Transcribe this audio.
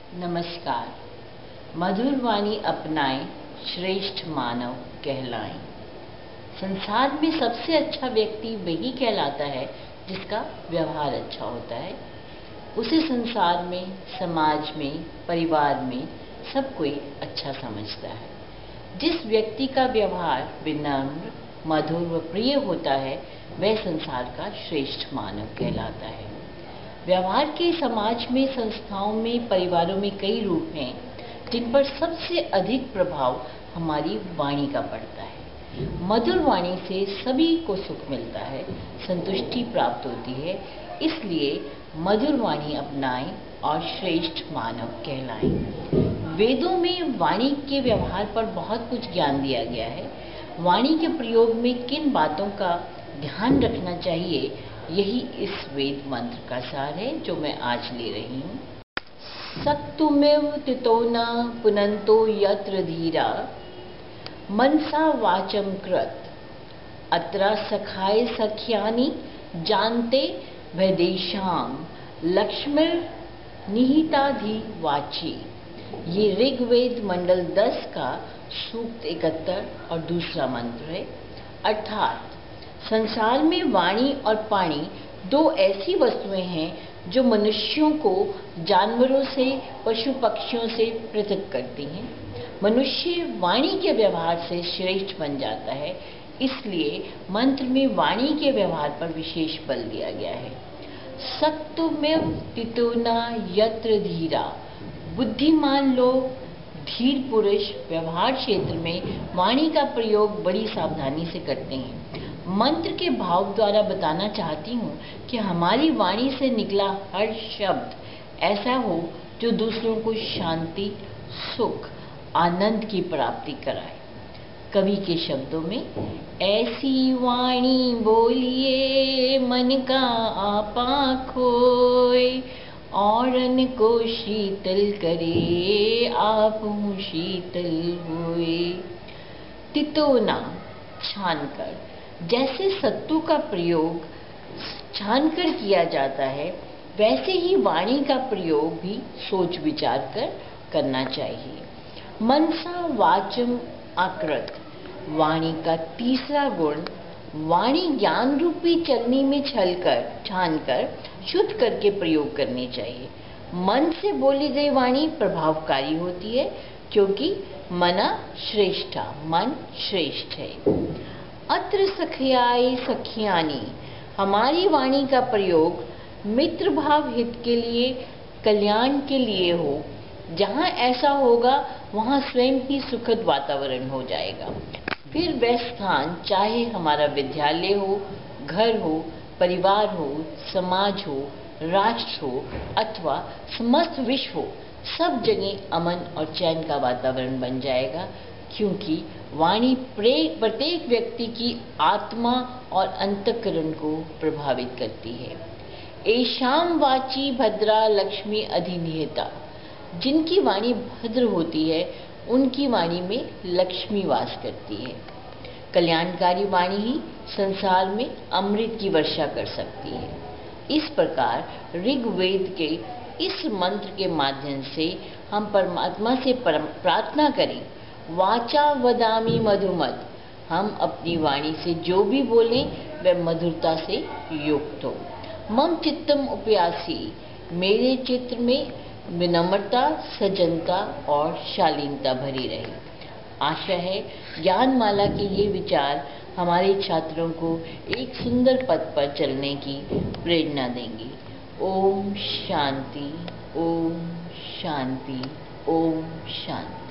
नमस्कार। मधुर वाणी अपनाएं, श्रेष्ठ मानव कहलाएं। संसार में सबसे अच्छा व्यक्ति वही कहलाता है जिसका व्यवहार अच्छा होता है। उसे संसार में, समाज में, परिवार में सब कोई अच्छा समझता है। जिस व्यक्ति का व्यवहार विनम्र, मधुर व प्रिय होता है वह संसार का श्रेष्ठ मानव कहलाता है। व्यवहार के समाज में, संस्थाओं में, परिवारों में कई रूप हैं जिन पर सबसे अधिक प्रभाव हमारी वाणी का पड़ता है। मधुर वाणी से सभी को सुख मिलता है, संतुष्टि प्राप्त होती है। इसलिए मधुर वाणी अपनाएं और श्रेष्ठ मानव कहलाएं। वेदों में वाणी के व्यवहार पर बहुत कुछ ज्ञान दिया गया है। वाणी के प्रयोग में किन बातों का ध्यान रखना चाहिए, यही इस वेद मंत्र का सार है जो मैं आज ले रही हूँ। सक्तुमेव तितो न पुनन्तो यत्र धीरा मनसा वाचम कृत अत्र सखाय सख्यानि जानते वैदेशाम लक्ष्मीर निहिताधि वाची। ये ऋग्वेद मंडल 10 का सूक्त 71 और दूसरा मंत्र है। अर्थात संसार में वाणी और पाणी दो ऐसी वस्तुएं हैं जो मनुष्यों को जानवरों से, पशु पक्षियों से पृथक करती हैं। मनुष्य वाणी के व्यवहार से श्रेष्ठ बन जाता है, इसलिए मंत्र में वाणी के व्यवहार पर विशेष बल दिया गया है। सक्तुमेव तितोना यत्र धीरा। बुद्धिमान लोग, धीर पुरुष व्यवहार क्षेत्र में वाणी का प्रयोग बड़ी सावधानी से करते हैं। मंत्र के भाव द्वारा बताना चाहती हूँ कि हमारी वाणी से निकला हर शब्द ऐसा हो जो दूसरों को शांति, सुख, आनंद की प्राप्ति कराए। कवि के शब्दों में, ऐसी वाणी बोलिए मन का आपा खोए, औरन को शीतल करे आप हूँ शीतल हुए। तितोना, छानकर। जैसे सत्तू का प्रयोग छानकर किया जाता है, वैसे ही वाणी का प्रयोग भी सोच विचार कर करना चाहिए। मनसा वाचम आकृत। वाणी का तीसरा गुण, वाणी ज्ञान रूपी चलनी में छानकर शुद्ध करके प्रयोग करनी चाहिए। मन से बोली गई वाणी प्रभावकारी होती है, क्योंकि मना श्रेष्ठा, मन श्रेष्ठ है। अत्र सख्याय सख्यानि। हमारी वाणी का प्रयोग मित्र भाव हित के लिए, कल्याण के लिए हो। जहाँ ऐसा होगा वहाँ स्वयं ही सुखद वातावरण हो जाएगा। फिर वह स्थान चाहे हमारा विद्यालय हो, घर हो, परिवार हो, समाज हो, राष्ट्र हो अथवा समस्त विश्व हो, सब जगह अमन और चैन का वातावरण बन जाएगा, क्योंकि वाणी प्रत्येक व्यक्ति की आत्मा और अंतःकरण को प्रभावित करती है। एषाम वाची भद्रा लक्ष्मी अधिनिहिता। जिनकी वाणी भद्र होती है उनकी वाणी में लक्ष्मी वास करती है। कल्याणकारी वाणी ही संसार में अमृत की वर्षा कर सकती है। इस प्रकार ऋग्वेद के इस मंत्र के माध्यम से हम परमात्मा से प्रार्थना करें, वाचा वदामि मधुमत। हम अपनी वाणी से जो भी बोलें वह मधुरता से युक्त हो। मम चित्तम उपयासी। मेरे चित्र में विनम्रता, सज्जनता और शालीनता भरी रहे। आशा है ज्ञानमाला के ये विचार हमारे छात्रों को एक सुंदर पथ पर चलने की प्रेरणा देंगे। ओम शांति, ओम शांति, ओम शांति।